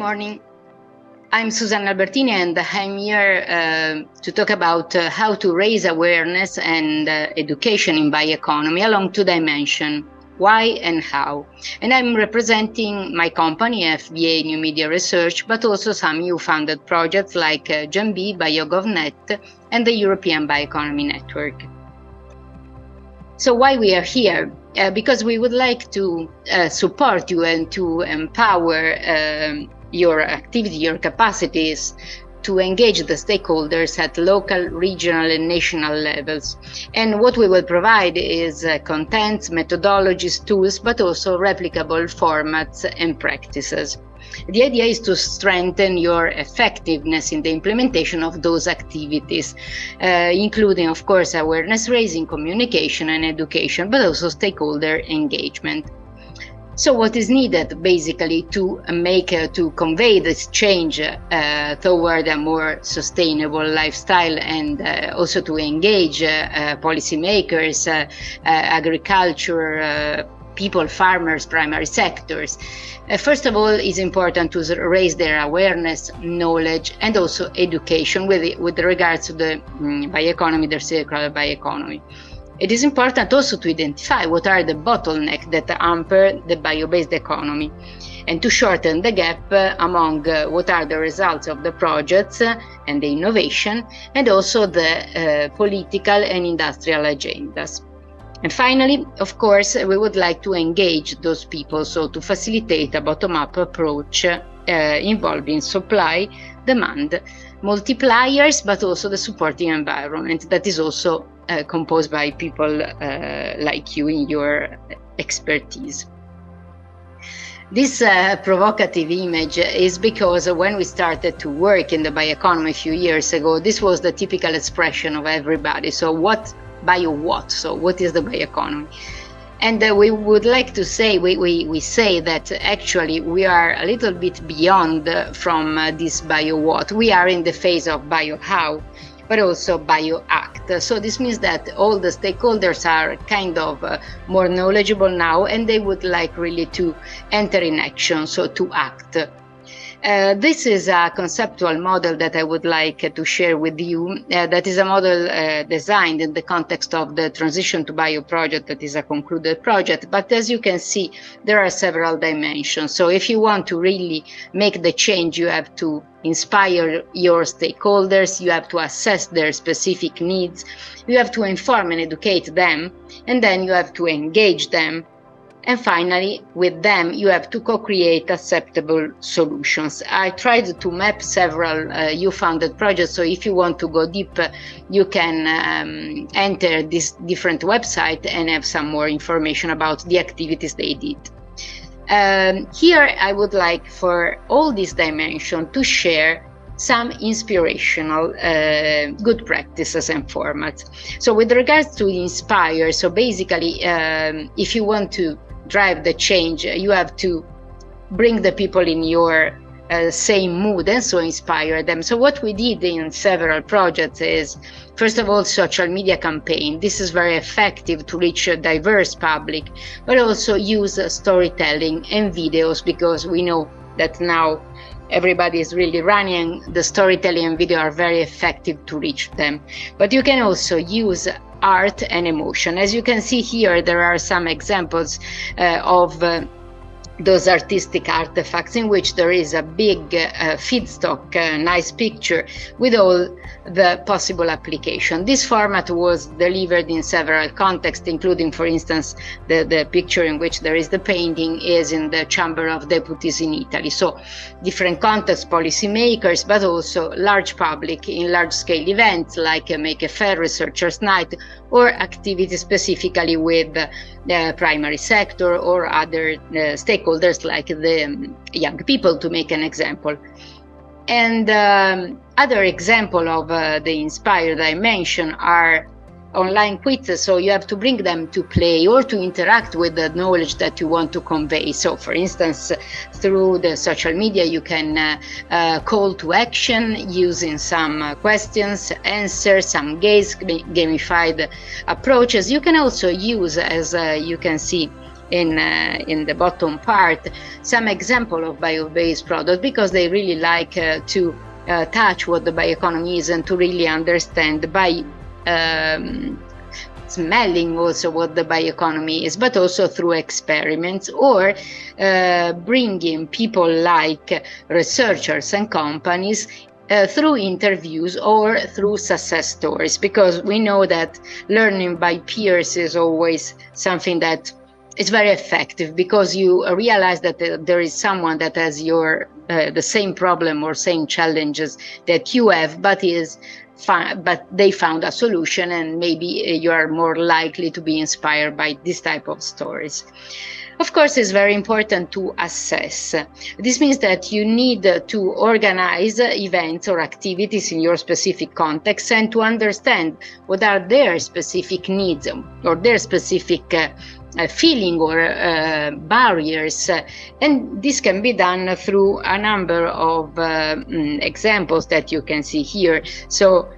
morning. I'm Susanna Albertini, and I'm here to talk about how to raise awareness and education in bioeconomy along two dimensions, why and how. And I'm representing my company, FBA New Media Research, but also some EU-funded projects like GEMB, BioGovNet, and the European Bioeconomy Network. So why we are here? Because we would like to support you and to empower your activity, your capacities to engage the stakeholders at local, regional, and national levels. And what we will provide is contents, methodologies, tools, but also replicable formats and practices. The idea is to strengthen your effectiveness in the implementation of those activities, including, of course, awareness raising, communication and education, but also stakeholder engagement. So what is needed basically to convey this change toward a more sustainable lifestyle, and also to engage policymakers, agriculture, people, farmers, primary sectors. First of all, it's important to raise their awareness, knowledge, and also education with regards to the bioeconomy, the circular bioeconomy. It is important also to identify what are the bottlenecks that hamper the bio-based economy and to shorten the gap among what are the results of the projects and the innovation, and also the political and industrial agendas. And finally, of course, we would like to engage those people, so to facilitate a bottom-up approach involving supply, demand, multipliers, but also the supporting environment that is also composed by people like you in your expertise. This provocative image is because when we started to work in the bioeconomy a few years ago, this was the typical expression of everybody. So what So what is the bioeconomy? And we would like to say, we say that actually we are a little bit beyond from this bio-what. We are in the phase of bio-how, but also bio-act. So this means that all the stakeholders are kind of more knowledgeable now, and they would like really to enter in action, so to act. This is a conceptual model that I would like to share with you. That is a model designed in the context of the Transition to Bio project that is a concluded project. But as you can see, there are several dimensions. So if you want to really make the change, you have to inspire your stakeholders, you have to assess their specific needs, you have to inform and educate them, and then you have to engage them. And finally, with them, you have to co-create acceptable solutions. I tried to map several EU-funded projects, so if you want to go deep, you can enter this different website and have some more information about the activities they did. Here, I would like for all these dimensions to share some inspirational good practices and formats. So with regards to inspire, so basically, if you want to drive the change, you have to bring the people in your same mood and so inspire them. So what we did in several projects is, first of all, social media campaign. This is very effective to reach a diverse public, but also use storytelling and videos, because we know that now everybody is really running. The storytelling and video are very effective to reach them. But you can also use art and emotion. As you can see here, there are some examples of those artistic artifacts in which there is a big feedstock, nice picture with all the possible application. This format was delivered in several contexts, including, for instance, the picture in which there is the painting is in the Chamber of Deputies in Italy. So different contexts, policymakers, but also large public in large-scale events like Make a Fair, Researchers' Night, or activities specifically with the primary sector or other stakeholders like the young people, to make an example. And other example of the inspire dimension are online quizzes. So you have to bring them to play or to interact with the knowledge that you want to convey. So for instance, through the social media, you can call to action using some questions, answers, some gamified approaches. You can also use, as you can see in the bottom part some example of bio-based products, because they really like to touch what the bioeconomy is and to really understand by smelling also what the bioeconomy is, but also through experiments, or bringing people like researchers and companies through interviews or through success stories, because we know that learning by peers is always something that is very effective, because you realize that there is someone that has the same problem or same challenges that you have, but they found a solution, and maybe you are more likely to be inspired by this type of stories. Of course, it's very important to assess. This means that you need to organize events or activities in your specific context and to understand what are their specific needs or their specific feeling or barriers. And this can be done through a number of examples that you can see here. So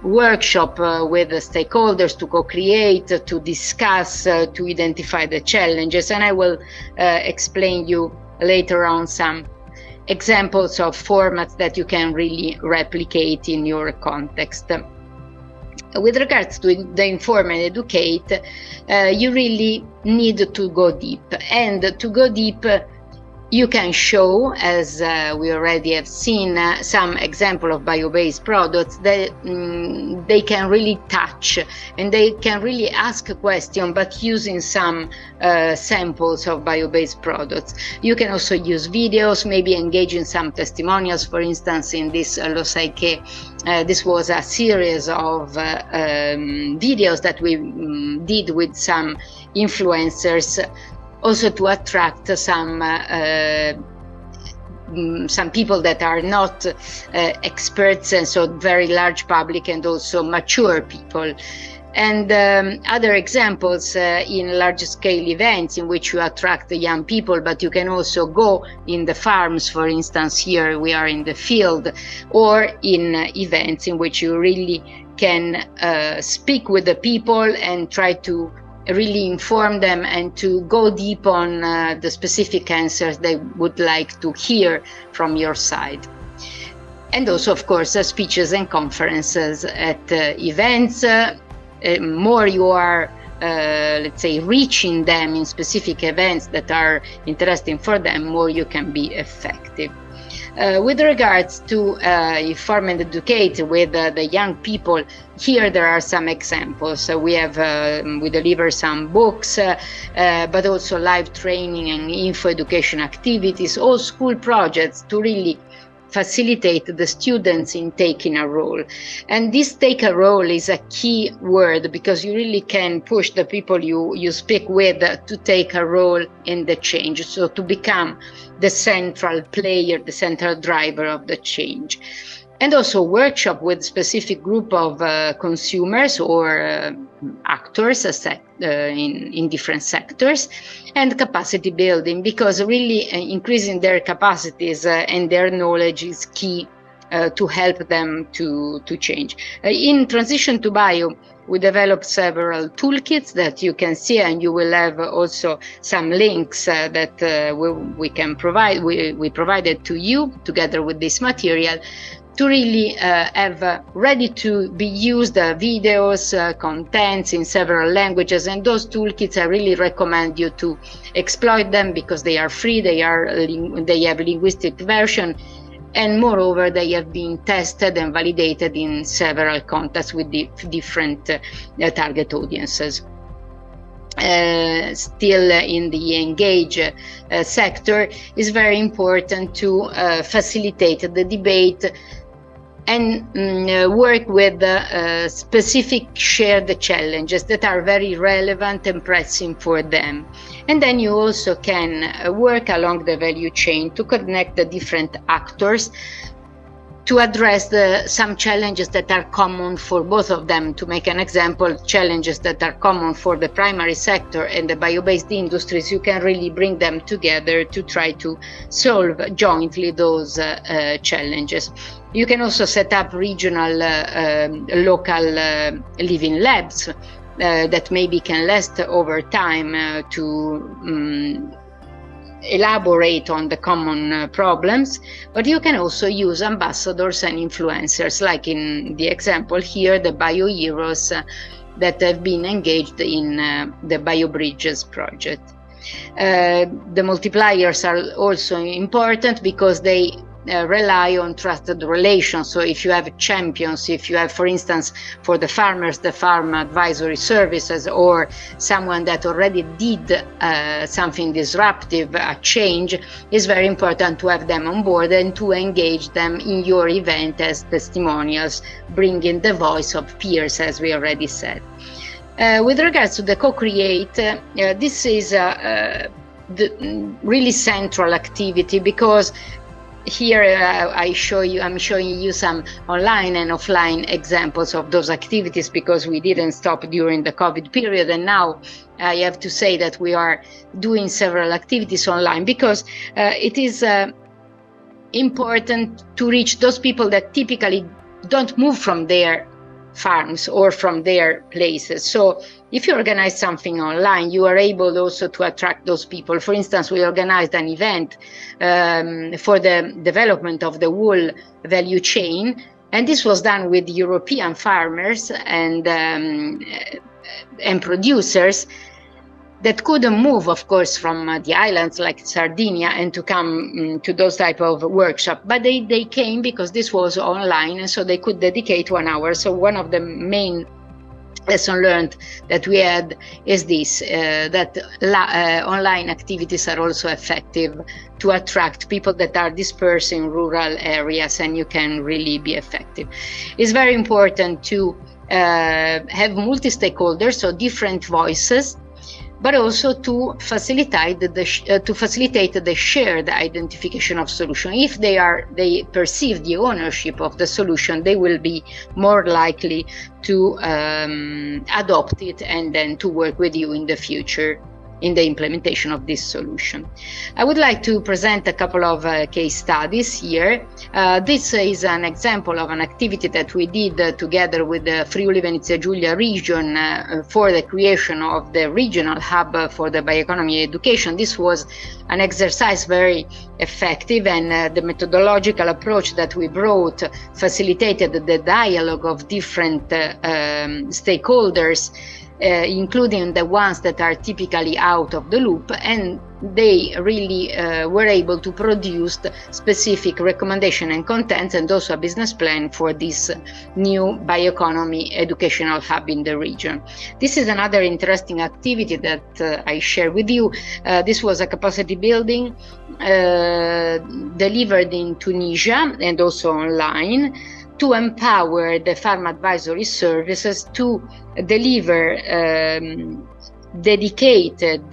workshop with the stakeholders to co-create, to discuss, to identify the challenges. And I will explain you later on some examples of formats that you can really replicate in your context. With regards to the inform and educate, you really need to go deep. And to go deep, you can show, as we already have seen, some example of bio-based products that they can really touch and they can really ask a question, but using some samples of bio-based products. You can also use videos, maybe engage in some testimonials. For instance, in this Lo Sai Che, this was a series of videos that we did with some influencers, also to attract some people that are not experts, and so very large public, and also mature people. And other examples in large-scale events in which you attract the young people, but you can also go in the farms, for instance. Here we are in the field, or in events in which you really can speak with the people and try to really inform them and to go deep on the specific answers they would like to hear from your side. And also, of course, speeches and conferences at events. More you are, let's say, reaching them in specific events that are interesting for them, more you can be effective. With regards to inform and educate with the young people, here there are some examples. We deliver some books, but also live training and info education activities, all school projects to really facilitate the students in taking a role. And this take a role is a key word, because you really can push the people you speak with to take a role in the change, so to become the central player, the central driver of the change. And also workshop with specific group of consumers or actors in different sectors, and capacity building, because really increasing their capacities and their knowledge is key to help them to change. In Transition to Bio, we developed several toolkits that you can see, and you will have also some links that we can provide. We provided to you together with this material, to really have ready to be used videos, contents in several languages. And those toolkits, I really recommend you to exploit them, because they are free, they have linguistic version, and moreover, they have been tested and validated in several contexts with different target audiences. Still in the engage sector, is very important to facilitate the debate and work with specific shared challenges that are very relevant and pressing for them. And then you also can work along the value chain to connect the different actors to address some challenges that are common for both of them. To make an example, challenges that are common for the primary sector and the bio-based industries, you can really bring them together to try to solve jointly those challenges. You can also set up regional, local living labs, that maybe can last over time to elaborate on the common problems, but you can also use ambassadors and influencers, like in the example here, the bioheroes that have been engaged in the Biobridges project. The multipliers are also important because they rely on trusted relations. So if you have champions, if you have, for instance, for the farmers, the farm advisory services, or someone that already did something disruptive, a change, it's very important to have them on board and to engage them in your event as testimonials, bringing the voice of peers, as we already said. With regards to the co-create, this is the really central activity, because here I'm showing you some online and offline examples of those activities, because we didn't stop during the COVID period, and now I have to say that we are doing several activities online, because it is important to reach those people that typically don't move from their farms or from their places. So if you organize something online, you are able also to attract those people. For instance, we organized an event for the development of the wool value chain, and this was done with European farmers and producers that couldn't move, of course, from the islands like Sardinia and to come to those type of workshops. But they came because this was online, and so they could dedicate 1 hour. So one of the main lesson learned that we had is this, that online activities are also effective to attract people that are dispersed in rural areas, and you can really be effective. It's very important to have multi-stakeholders, so different voices, but also to facilitate the shared identification of solution. If they perceive the ownership of the solution, they will be more likely to adopt it and then to work with you in the future in the implementation of this solution. I would like to present a couple of case studies here. This is an example of an activity that we did together with the Friuli Venezia Giulia region for the creation of the regional hub for the bioeconomy education. This was an exercise very effective, and the methodological approach that we brought facilitated the dialogue of different stakeholders, including the ones that are typically out of the loop, and they really were able to produce specific recommendation and contents, and also a business plan for this new bioeconomy educational hub in the region. This is another interesting activity that I share with you. This was a capacity building delivered in Tunisia and also online, to empower the farm advisory services to deliver dedicated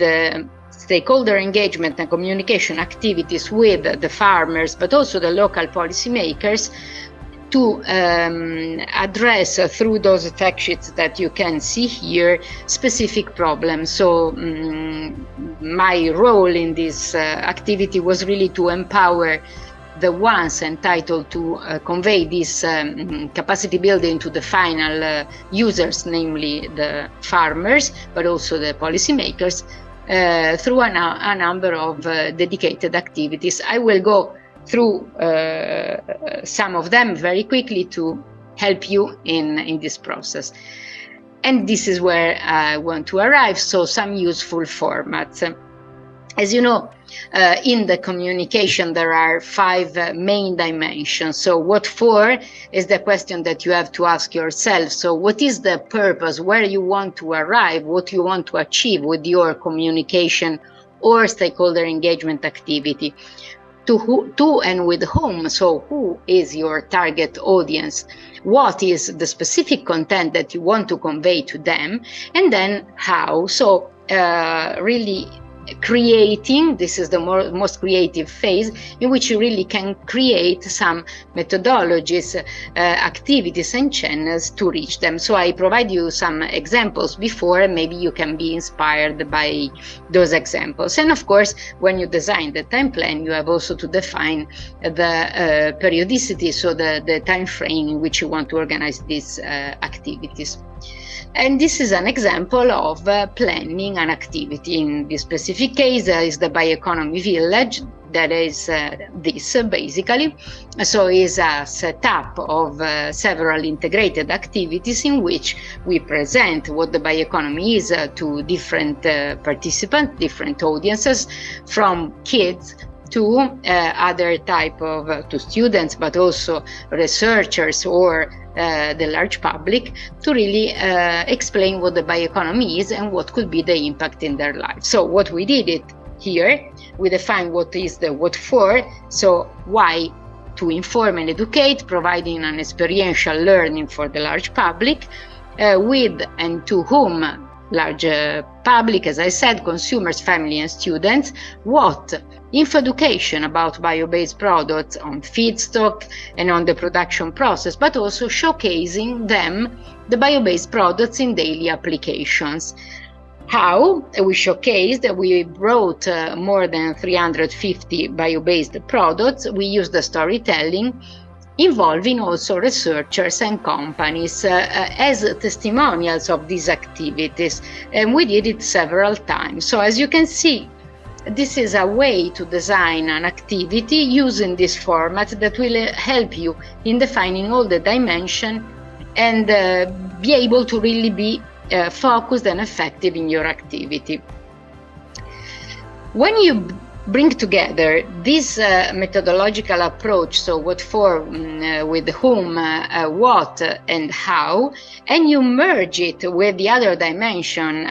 stakeholder engagement and communication activities with the farmers, but also the local policymakers, to address through those fact sheets that you can see here specific problems. So my role in this activity was really to empower the ones entitled to convey this capacity building to the final users, namely the farmers, but also the policymakers, through a number of dedicated activities. I will go through some of them very quickly to help you in this process. And this is where I want to arrive, so some useful formats. As you know, in the communication, there are 5 main dimensions. So what for is the question that you have to ask yourself. So what is the purpose, where you want to arrive, what you want to achieve with your communication or stakeholder engagement activity? To and with whom, so who is your target audience? What is the specific content that you want to convey to them? And then how? So really creating, this is the most creative phase, in which you really can create some methodologies, activities and channels to reach them. So I provide you some examples before, and maybe you can be inspired by those examples. And of course, when you design the time plan, you have also to define the periodicity, so the time frame in which you want to organize these activities. And this is an example of planning an activity. In this specific case is the Bioeconomy village. That is this basically. So is a setup of several integrated activities in which we present what the bioeconomy is to different participants, different audiences, from kids to other type of to students, but also researchers or the large public, to really explain what the bioeconomy is and what could be the impact in their life. So what we did it here, we define what is the what for. So why? To inform and educate, providing an experiential learning for the large public, with and to whom? Large public, as I said, consumers, family and students. What? Info education about bio-based products, on feedstock and on the production process, but also showcasing them, the bio-based products, in daily applications. How? We showcased, we brought more than 350 bio-based products. We used the storytelling, involving also researchers and companies as testimonials of these activities. And we did it several times. So as you can see, this is a way to design an activity using this format that will help you in defining all the dimensions and be able to really be focused and effective in your activity. When you bring together this methodological approach, so what for, with whom, what and how, and you merge it with the other dimension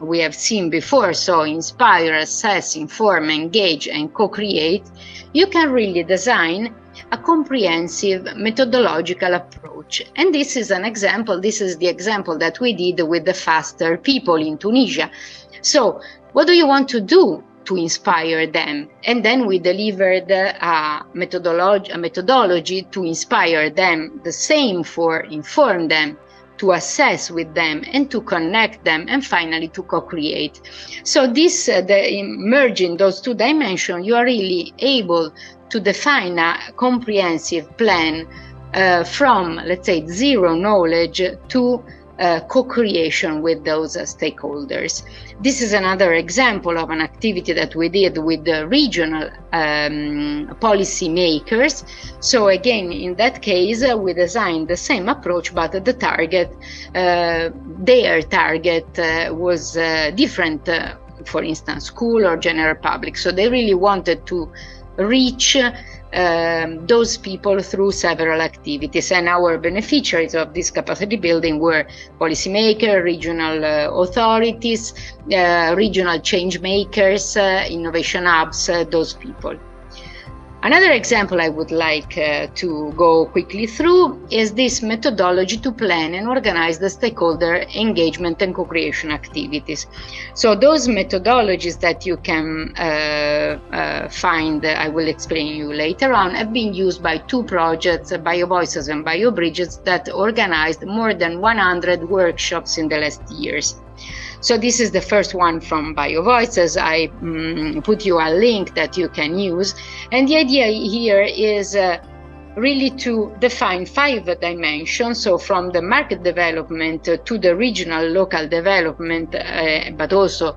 we have seen before, so inspire, assess, inform, engage and co-create, you can really design a comprehensive methodological approach. And this is an example, this is the example that we did with the Faster people in Tunisia. So what do you want to do to inspire them? And then we delivered a methodology to inspire them, the same for inform them, to assess with them and to connect them, and finally to co-create. So this, merging those two dimensions, you are really able to define a comprehensive plan from, let's say, zero knowledge to co-creation with those stakeholders. This is another example of an activity that we did with the regional policymakers. So again, in that case, we designed the same approach, but the target, their target was different, for instance, school or general public. So they really wanted to reach those people through several activities, and our beneficiaries of this capacity building were policymakers, regional authorities, regional change makers, innovation hubs, those people. Another example I would like to go quickly through is this methodology to plan and organize the stakeholder engagement and co-creation activities. So those methodologies that you can find, I will explain you later on, have been used by two projects, BioVoices and Biobridges, that organized more than 100 workshops in the last years. So this is the first one from BioVoices. I put you a link that you can use. And the idea here is really to define 5 dimensions. So from the market development to the regional local development, but also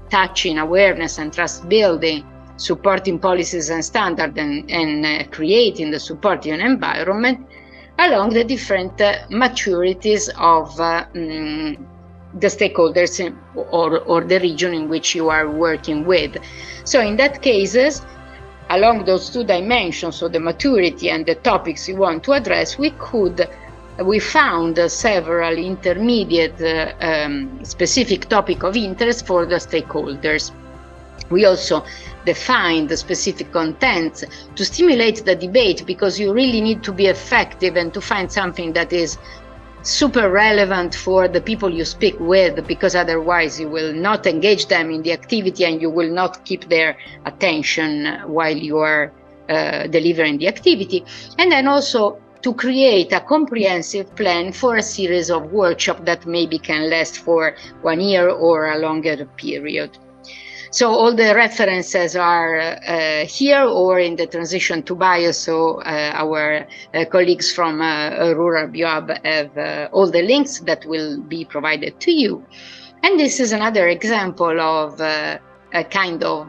touching awareness and trust building, supporting policies and standards, and creating the supporting environment along the different maturities of the stakeholders or the region in which you are working with. So in that cases, along those 2 dimensions, so the maturity and the topics you want to address, we found several intermediate specific topic of interest for the stakeholders. We also defined the specific contents to stimulate the debate, because you really need to be effective and to find something that is super relevant for the people you speak with, because otherwise you will not engage them in the activity and you will not keep their attention while you are delivering the activity. And then also to create a comprehensive plan for a series of workshops that maybe can last for 1 year or a longer period. So all the references are here or in the transition to bio. So our colleagues from RuralBioUp have all the links that will be provided to you. And this is another example of a kind of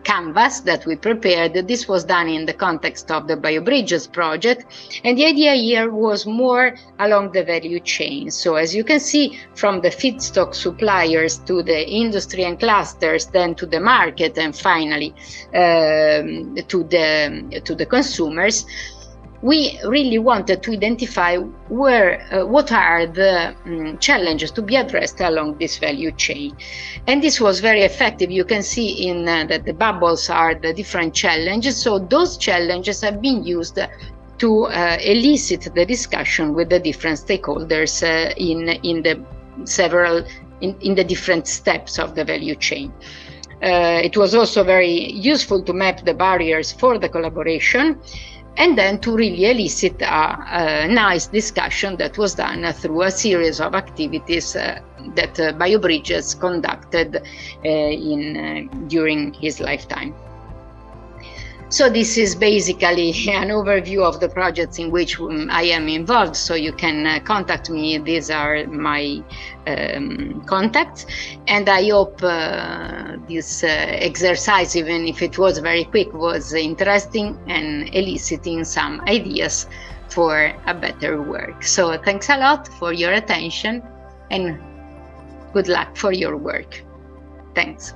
canvas that we prepared. This was done in the context of the Biobridges project. And the idea here was more along the value chain. So as you can see, from the feedstock suppliers to the industry and clusters, then to the market, and finally to the consumers, we really wanted to identify what are the challenges to be addressed along this value chain. And this was very effective. You can see in that the bubbles are the different challenges. So those challenges have been used to elicit the discussion with the different stakeholders in the different steps of the value chain. It was also very useful to map the barriers for the collaboration, and then to really elicit a nice discussion that was done through a series of activities that Biobridges conducted during his lifetime. So this is basically an overview of the projects in which I am involved. So you can contact me. These are my contacts. And I hope this exercise, even if it was very quick, was interesting and eliciting some ideas for a better work. So thanks a lot for your attention and good luck for your work. Thanks.